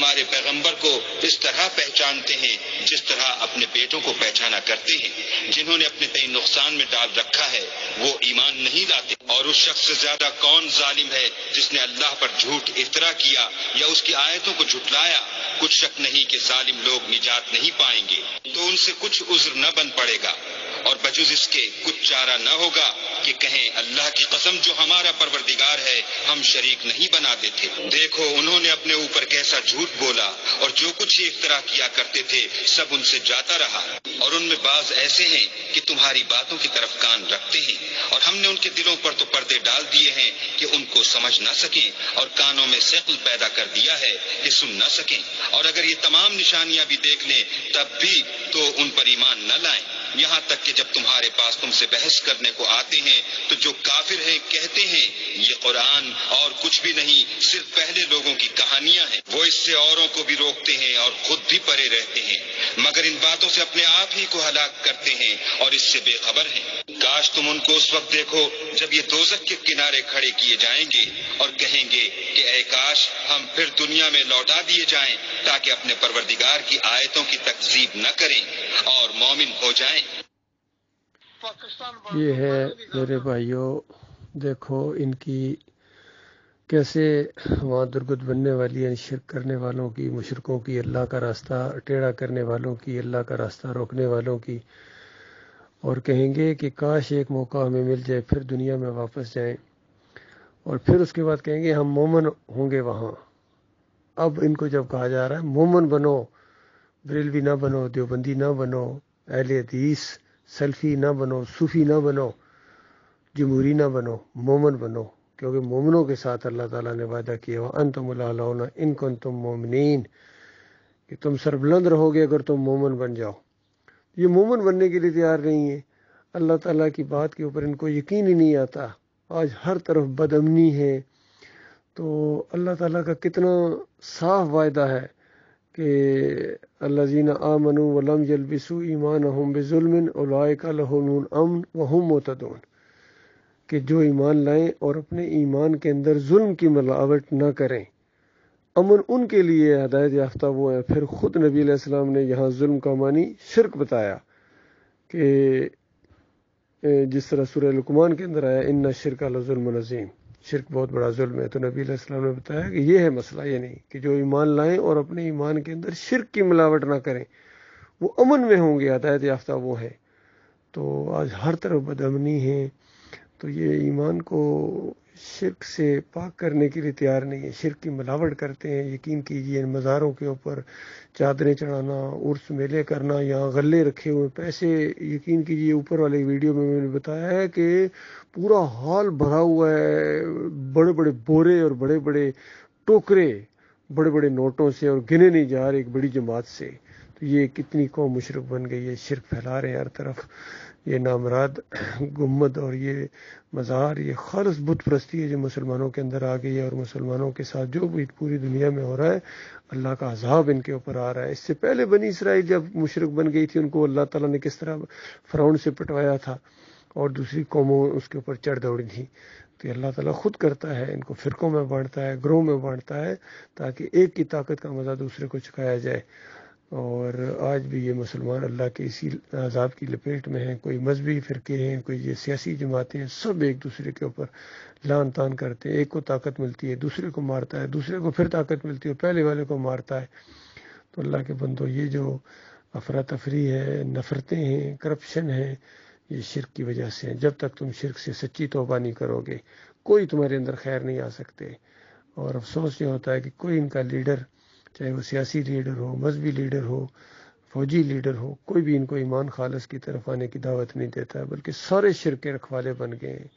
ہمارے پیغمبر کو اس طرح پہچانتے ہیں جس طرح اپنے بیٹوں کو پہچانا کرتے ہیں۔ جنہوں نے اپنے تئیں نقصان میں ڈال رکھا ہے وہ ایمان نہیں لاتے۔ اور اس شخص سے زیادہ کون ظالم ہے جس نے اللہ پر جھوٹ افطرا کیا یا اس کی آیتوں کو جھٹلایا؟ کچھ شک نہیں کہ ظالم لوگ نجات نہیں پائیں گے، تو ان سے کچھ عذر نہ بن پڑے گا، اور بجز اس کے کچھ چارہ نہ ہوگا کہ کہیں اللہ کی قسم جو ہمارا پروردگار ہے ہم شریک نہیں بناتے تھے۔ دیکھو انہوں نے اپنے اوپر کیسا جھوٹ بولا، اور جو کچھ یہ افترا کیا کرتے تھے سب ان سے جاتا رہا۔ اور ان میں بعض ایسے ہیں کہ تمہاری باتوں کی طرف کان رکھتے ہیں، اور ہم نے ان کے دلوں پر تو پردے ڈال دیے ہیں کہ ان کو سمجھ نہ سکیں، اور کانوں میں ثقل پیدا کر دیا ہے کہ سن نہ سکیں، اور اگر یہ تمام نشانیاں بھی دیکھ لیں تب بھی تو ان پر ایمان نہ لائیں، یہاں تک کہ جب تمہارے پاس تم سے بحث کرنے کو آتے ہیں تو جو کافر ہیں کہتے ہیں یہ قرآن اور کچھ بھی نہیں، صرف پہلے لوگوں کی کہانیاں ہیں۔ وہ اس سے اوروں کو بھی روکتے ہیں اور خود بھی پرے رہتے ہیں، مگر ان باتوں سے اپنے آپ ہی کو ہلاک کرتے ہیں اور اس سے بے خبر ہیں۔ کاش تم ان کو اس وقت دیکھو جب یہ دوزخ کے کنارے کھڑے کیے جائیں گے اور کہیں گے کہ اے کاش ہم پھر دنیا میں لوٹا دیے جائیں تاکہ اپنے پروردگار کی آیتوں کی تکذیب نہ کریں اور مومن ہو جائیں۔ یہ ہے میرے بھائیوں، دیکھو ان کی کیسے وہاں درگت بننے والی ہے، شرک کرنے والوں کی، مشرکوں کی، اللہ کا راستہ ٹیڑھا کرنے والوں کی، اللہ کا راستہ روکنے والوں کی، اور کہیں گے کہ کاش ایک موقع ہمیں مل جائے پھر دنیا میں واپس جائیں، اور پھر اس کے بعد کہیں گے ہم مومن ہوں گے وہاں۔ اب ان کو جب کہا جا رہا ہے مومن بنو، بریلوی نہ بنو، دیوبندی نہ بنو، اہل حدیث سلفی نہ بنو، صوفی نہ بنو، جمہوری نہ بنو، مومن بنو، کیونکہ مومنوں کے ساتھ اللہ تعالیٰ نے وعدہ کیا وَأَنْتُمُ الْأَعْلَوْنَ إِن كُنتُم مُؤْمِنِينَ، کہ تم سربلند رہو گے اگر تم مومن بن جاؤ۔ یہ مومن بننے کے لیے تیار نہیں ہے، اللہ تعالیٰ کی بات کے اوپر ان کو یقین ہی نہیں آتا۔ آج ہر طرف بد امنی ہے، تو اللہ تعالیٰ کا کتنا صاف وعدہ ہے کہ الذین آمنوا ولم یلبسوا ایمانہم بظلم اولئک لہم الامن وہم مہتدون، کہ جو ایمان لائیں اور اپنے ایمان کے اندر ظلم کی ملاوٹ نہ کریں، امن ان کے لیے، ہدایت یافتہ وہ ہیں۔ پھر خود نبی علیہ السلام نے یہاں ظلم کا معنی شرک بتایا، کہ جس طرح سورہ لقمان کے اندر آیا ان الشرک لظلم عظیم، شرک بہت بڑا ظلم ہے، تو نبی علیہ السلام نے بتایا کہ یہ ہے مسئلہ، یہ نہیں کہ جو ایمان لائیں اور اپنے ایمان کے اندر شرک کی ملاوٹ نہ کریں وہ امن میں ہوں گے، ہدایت یافتہ وہ ہے۔ تو آج ہر طرف بد امنی ہے، تو یہ ایمان کو شرک سے پاک کرنے کے لیے تیار نہیں ہے، شرک کی ملاوٹ کرتے ہیں۔ یقین کیجئے ان مزاروں کے اوپر چادریں چڑھانا، عرس میلے کرنا، یہاں غلے رکھے ہوئے پیسے، یقین کیجئے اوپر والے ویڈیو میں نے بتایا ہے کہ پورا ہال بھرا ہوا ہے، بڑے بڑے بورے اور بڑے بڑے ٹوکرے بڑے بڑے نوٹوں سے، اور گنے نہیں جا رہے ایک بڑی جماعت سے۔ تو یہ کتنی قوم مشرک بن گئی ہے، شرک پھیلا رہے ہیں ہر طرف۔ یہ نامراد گنبد اور یہ مزار، یہ خالص بت پرستی ہے جو مسلمانوں کے اندر آ گئی ہے، اور مسلمانوں کے ساتھ جو بھی پوری دنیا میں ہو رہا ہے اللہ کا عذاب ان کے اوپر آ رہا ہے۔ اس سے پہلے بنی اسرائیل جب مشرک بن گئی تھی ان کو اللہ تعالیٰ نے کس طرح فرعون سے پٹوایا تھا، اور دوسری قوموں اس کے اوپر چڑھ دوڑی تھی۔ تو اللہ تعالیٰ خود کرتا ہے، ان کو فرقوں میں بانٹتا ہے، گروہ میں بانٹتا ہے، تاکہ ایک کی طاقت کا مزہ دوسرے کو چکھایا جائے۔ اور آج بھی یہ مسلمان اللہ کے اسی عذاب کی لپیٹ میں ہیں۔ کوئی مذہبی فرقے ہیں، کوئی یہ سیاسی جماعتیں ہیں، سب ایک دوسرے کے اوپر لعن طعن کرتے ہیں۔ ایک کو طاقت ملتی ہے دوسرے کو مارتا ہے، دوسرے کو پھر طاقت ملتی ہے پہلے والے کو مارتا ہے۔ تو اللہ کے بندو، یہ جو افراتفری ہے، نفرتیں ہیں، کرپشن ہے، یہ شرک کی وجہ سے ہیں۔ جب تک تم شرک سے سچی توبہ نہیں کرو گے کوئی تمہارے اندر خیر نہیں آ سکتے۔ اور افسوس یہ ہوتا ہے کہ کوئی ان کا لیڈر، چاہے وہ سیاسی لیڈر ہو، مذہبی لیڈر ہو، فوجی لیڈر ہو، کوئی بھی ان کو ایمان خالص کی طرف آنے کی دعوت نہیں دیتا ہے، بلکہ سارے شرک کے رکھوالے بن گئے ہیں۔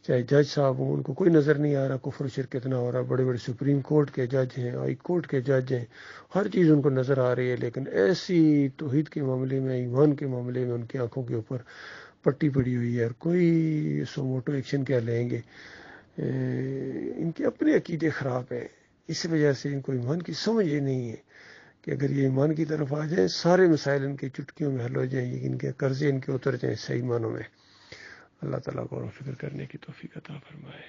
چاہے جج صاحب ہوں، ان کو کوئی نظر نہیں آ رہا کفر و شرک کتنا ہو رہا، بڑے بڑے سپریم کورٹ کے جج ہیں، ہائی کورٹ کے جج ہیں، ہر چیز ان کو نظر آ رہی ہے، لیکن ایسی توحید کے معاملے میں، ایمان کے معاملے میں ان کی آنکھوں کے اوپر پٹی پڑی ہوئی ہے، اور کوئی سو موٹو ایکشن کیا لیں گے۔ ان کے اپنے عقیدے خراب ہیں، اس وجہ سے ان کو ایمان کی سمجھ ہی نہیں ہے کہ اگر یہ ایمان کی طرف آ جائیں سارے مسائل ان کی چٹکیوں میں حل ہو جائیں، ان کے قرضے ان کے اتر جائیں صحیح معنوں میں۔ اللہ تعالیٰ کو فکر کرنے کی توفیق عطا فرمائے۔